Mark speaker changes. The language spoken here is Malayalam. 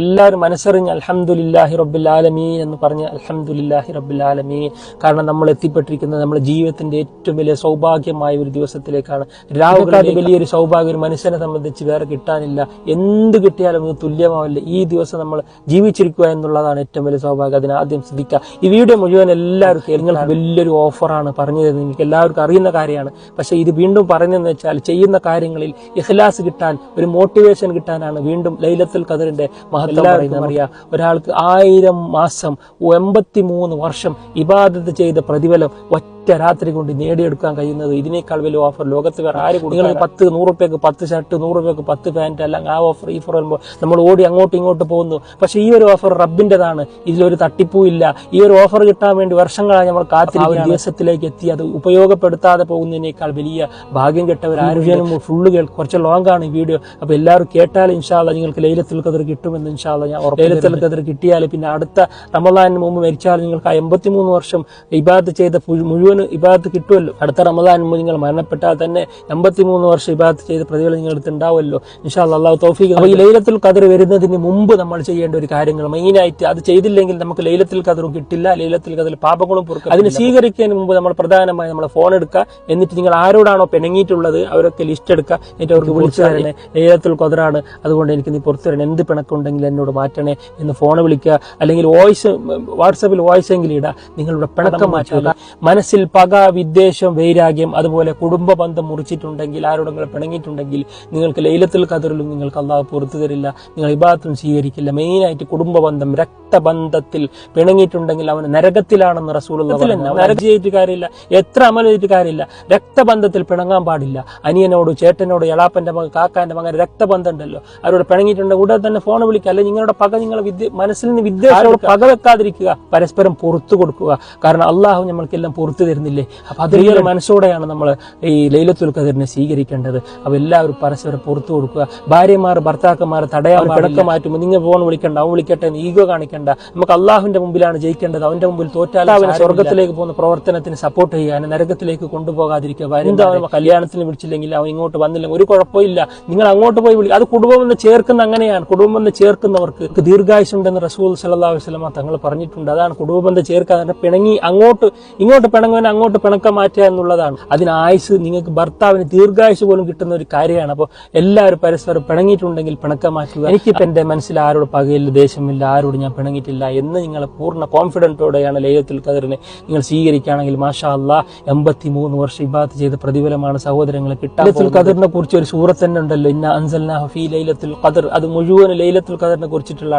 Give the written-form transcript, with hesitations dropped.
Speaker 1: എല്ലാവരും മനസ്സറിഞ്ഞ് അൽഹംദുലില്ലാഹി റബ്ബിൽ ആലമീൻ എന്ന് പറഞ്ഞ് അൽഹംദുലില്ലാഹി റബ്ബിൽ ആലമീൻ. കാരണം നമ്മൾ എത്തിപ്പെട്ടിരിക്കുന്നത് നമ്മുടെ ജീവിതത്തിന്റെ ഏറ്റവും വലിയ സൗഭാഗ്യമായ ഒരു ദിവസത്തിലേക്കാണ്. രാവുകാലത്ത് വലിയൊരു സൗഭാഗ്യം ഒരു മനുഷ്യനെ സംബന്ധിച്ച് വേറെ കിട്ടാനില്ല. എന്ത് കിട്ടിയാലും ഇത് തുല്യമാവില്ല. ഈ ദിവസം നമ്മൾ ജീവിച്ചിരിക്കുക എന്നുള്ളതാണ് ഏറ്റവും വലിയ സൗഭാഗ്യം. അതിന് ആദ്യം ശ്രദ്ധിക്കുക. ഈ വീഡിയോ മുഴുവൻ എല്ലാവരും നിങ്ങൾക്ക് വലിയൊരു ഓഫറാണ് പറഞ്ഞു തരുന്നത്. നിങ്ങൾക്ക് എല്ലാവർക്കും അറിയുന്ന കാര്യമാണ്. പക്ഷെ ഇത് വീണ്ടും പറയുന്നതെന്ന് വെച്ചാൽ ചെയ്യുന്ന കാര്യങ്ങളിൽ ഇഖ്ലാസ് കിട്ടാൻ, ഒരു മോട്ടിവേഷൻ കിട്ടാനാണ്. വീണ്ടും ലൈലത്തുൽ ഖദറിന്റെ എല്ലാവർക്കും അറിയാം, ഒരാൾക്ക് 1000 മാസം 83 വർഷം ഇബാദത്ത് ചെയ്ത പ്രതിഫലം ഒറ്റ രാത്രി കൊണ്ട് നേടിയെടുക്കാൻ കഴിയുന്നത് ഇതിനേക്കാൾ വലിയ ഓഫർ ലോകത്ത് വേറെ ആര് കൊടുക്കും? നിങ്ങൾ 100 രൂപയ്ക്ക് 10 ഷർട്ട്, 100 രൂപയ്ക്ക് 10 പാന്റ്, അല്ലെങ്കിൽ ആ ഓഫർ ഈ ഓഫർ വരുമ്പോൾ നമ്മൾ ഓടി അങ്ങോട്ടും ഇങ്ങോട്ട് പോകുന്നു. പക്ഷെ ഈ ഒരു ഓഫർ റബ്ബിന്റേതാണ്. ഇതിലൊരു തട്ടിപ്പും ഇല്ല. ഈ ഒരു ഓഫർ കിട്ടാൻ വേണ്ടി വർഷങ്ങളായി നമ്മൾ കാത്തിരിക്കുന്ന ദിവസത്തിലേക്ക് എത്തി അത് ഉപയോഗപ്പെടുത്താതെ പോകുന്നതിനേക്കാൾ വലിയ ഭാഗ്യം കെട്ടവർ ആരോഗ്യം ഫുള്ള് കുറച്ച് ലോങ് ആണ് ഈ വീഡിയോ. അപ്പൊ എല്ലാവരും കേട്ടാൽ ഇൻഷാ അല്ലാഹ് നിങ്ങൾക്ക് ലൈലത്തുൽ ഖദർ കിട്ടുമെന്ന് ഇൻഷാ അല്ലാഹ് ഞാൻ ലൈലത്തുൽ ഖദർ കിട്ടിയാൽ പിന്നെ അടുത്ത റമളാനിന് മുമ്പ് മരിച്ചാൽ നിങ്ങൾക്ക് 83 വർഷം ഇബാദത്ത് ചെയ്ത മുഴുവൻ ഇബാദത്ത് കിട്ടുമല്ലോ. അടുത്ത റമളാനിന് മുമ്പ് നിങ്ങൾ മരണപ്പെട്ടാൽ തന്നെ 83 വർഷം ഇബാദത്ത് ചെയ്ത പ്രതിഫലം നിങ്ങൾക്ക് ഉണ്ടാവുമല്ലോ ഇൻഷാ അല്ലാഹ്. അല്ലാഹു തൗഫീഖ്. അപ്പോൾ ഈ ലൈലത്തുൽ ഖദർ വരുന്നതിന് മുമ്പ് നമ്മൾ ചെയ്യേണ്ട ഒരു കാര്യങ്ങൾ മെയിനായിട്ട്, അത് ചെയ്തില്ലെങ്കിൽ നമുക്ക് ലൈലത്തുൽ ഖദറും കിട്ടില്ല, ലൈലത്തുൽ ഖദറിൽ പാപങ്ങളും പൊറുക്കും. അതിന് സ്വീകരിക്കുന്നതിന് മുമ്പ് നമ്മൾ പ്രധാനമായി നമ്മളെ ഫോൺ എടുക്കുക. എന്നിട്ട് നിങ്ങൾ ആരോടാണോ പിണങ്ങിയിട്ടുള്ളത് അവരൊക്കെ ലിസ്റ്റ് എടുക്കുക. എന്നിട്ട് അവർക്ക് വിളിച്ചു തരണേ, ലൈലത്തുൽ ഖദറാണ്, അതുകൊണ്ട് എനിക്ക് നീ പുറത്തു തരണേ, എന്ത് പിണക്കുണ്ടെങ്കിൽ എന്നോട് മാറ്റണേ എന്ന് ഫോണ് വിളിക്കുക. അല്ലെങ്കിൽ വാട്സാപ്പിൽ വോയിസ് എങ്കിലും ഇടുക. നിങ്ങളുടെ പിണക്കം മാറ്റുക. മനസ്സിൽ പക, വിദ്വേഷം, വൈരാഗ്യം, അതുപോലെ കുടുംബ ബന്ധം മുറിച്ചിട്ടുണ്ടെങ്കിൽ, ആരോടെങ്കിലും പിണങ്ങിയിട്ടുണ്ടെങ്കിൽ നിങ്ങൾക്ക് ലൈലത്തുൽ ഖദറിലും നിങ്ങൾക്ക് അള്ളാഹു പുറത്തു തരില്ല, നിങ്ങൾ ഇബാദത്തും സ്വീകരിക്കില്ല. മെയിനായിട്ട് കുടുംബ ബന്ധം, രക്തബന്ധത്തിൽ പിണങ്ങിയിട്ടുണ്ടെങ്കിൽ അവന് നരകത്തിലാണെന്ന് റസൂലുള്ളാഹി പറഞ്ഞു. നരകം ചെയ്തിട്ട് കാര്യമില്ല, എത്ര അമൽ ചെയ്തിട്ട് കാര്യമില്ല. രക്തബന്ധത്തിൽ പിണങ്ങാൻ പാടില്ല. അനിയനോട്, ചേട്ടനോട്, എളാപ്പന്റെ മകൻ, കാക്കാന്റെ മകൻ രക്തബന്ധം ഉണ്ടല്ലോ, അവരോട് പിണങ്ങിയിട്ടുണ്ടെങ്കിൽ ഉടനെ തന്നെ ഫോൺ വിളിക്കുക. അല്ലെങ്കിൽ നിങ്ങളുടെ പക, നിങ്ങളുടെ മനസ്സിൽ നിന്ന് വിദ്വേഷം പക വെക്കാതിരിക്കുക, പരസ്പരം പുറത്തു കൊടുക്കുക. കാരണം അള്ളാഹു നമ്മൾക്കെല്ലാം പുറത്തു തരുന്നില്ലേ. അപ്പൊ അതേ മനസ്സോടെയാണ് നമ്മൾ ഈ ലൈലത്തുൽ ഖദറിനെ സ്വീകരിക്കേണ്ടത്. അപ്പൊ എല്ലാവരും പരസ്പരം പുറത്തു കൊടുക്കുക. ഭാര്യമാർ ഭർത്താക്കന്മാർ തടയാൻ പിണക്കം മാറ്റുമ്പോൾ നിങ്ങൾ ഫോൺ വിളിക്കണ്ട, അവൻ വിളിക്കട്ടെ എന്ന് ഈഗോ കാണിക്കണ്ട. നമുക്ക് അള്ളാഹുവിന്റെ മുമ്പിലാണ് ജയിക്കേണ്ടത്. അവന്റെ മുമ്പിൽ തോറ്റാൽ അവനെ സ്വർഗത്തിലേക്ക് പോകുന്ന പ്രവർത്തനത്തിന് സപ്പോർട്ട് ചെയ്യാൻ, നരകത്തിലേക്ക് കൊണ്ടുപോകാതിരിക്കുക. കല്യാണത്തിന് വിളിച്ചില്ലെങ്കിൽ അവൻ ഇങ്ങോട്ട് വന്നില്ലെങ്കിൽ ഒരു കുഴപ്പമില്ല, നിങ്ങൾ അങ്ങോട്ട് പോയി വിളിക്കുക. അത് കുടുംബം എന്ന് ചേർക്കുന്ന അങ്ങനെയാണ്. കുടുംബം ചേർക്കുന്നവർക്ക് ദീർഘായുസുണ്ടെന്ന് റസൂൽ സല്ലല്ലാഹു അലൈഹി വസല്ലം തങ്ങൾ പറഞ്ഞിട്ടുണ്ട്. അതാണ് കുടുംബബന്ധം ചേർക്കാതെ പിണങ്ങി ഇങ്ങോട്ട് പിണങ്ങുവാൻ അങ്ങോട്ട് പിണക്കം മാറ്റുക എന്നുള്ളതാണ്. അതിന് ആയുസ്, നിങ്ങൾക്ക് ഭർത്താവിന് ദീർഘായുസ് പോലും കിട്ടുന്ന ഒരു കാര്യമാണ്. അപ്പോൾ എല്ലാവരും പരസ്പരം പിണങ്ങിയിട്ടുണ്ടെങ്കിൽ പിണക്കം മാറ്റുക. എനിക്കിപ്പോൾ എന്റെ മനസ്സിൽ ആരോട് പകയില്ല, ദേഷ്യമില്ല, ആരോട് ഞാൻ പിണങ്ങിയിട്ടില്ല എന്ന് നിങ്ങൾ പൂർണ്ണ കോൺഫിഡന്റോടെയാണ് ലൈലത്തുൽ ഖദറിനെ നിങ്ങൾ സ്വീകരിക്കുകയാണെങ്കിൽ മാഷാ അല്ലാഹ് 83 വർഷം ഇബാദത്ത് ചെയ്ത പ്രതിഫലമാണ് സഹോദരങ്ങളെ കിട്ടാൻ. ലൈലത്തുൽ ഖദറിനെ കുറിച്ച് ഒരു സൂറത്ത് തന്നെ ഉണ്ടല്ലോ, ഇന്നാ അൻസൽനാഹു ഫീ ലൈലത്തുൽ ഖദർ. അത് മുഴുവൻ ലൈലത്തുൽ ഖദറിനെ കുറിച്ചിട്ടുള്ള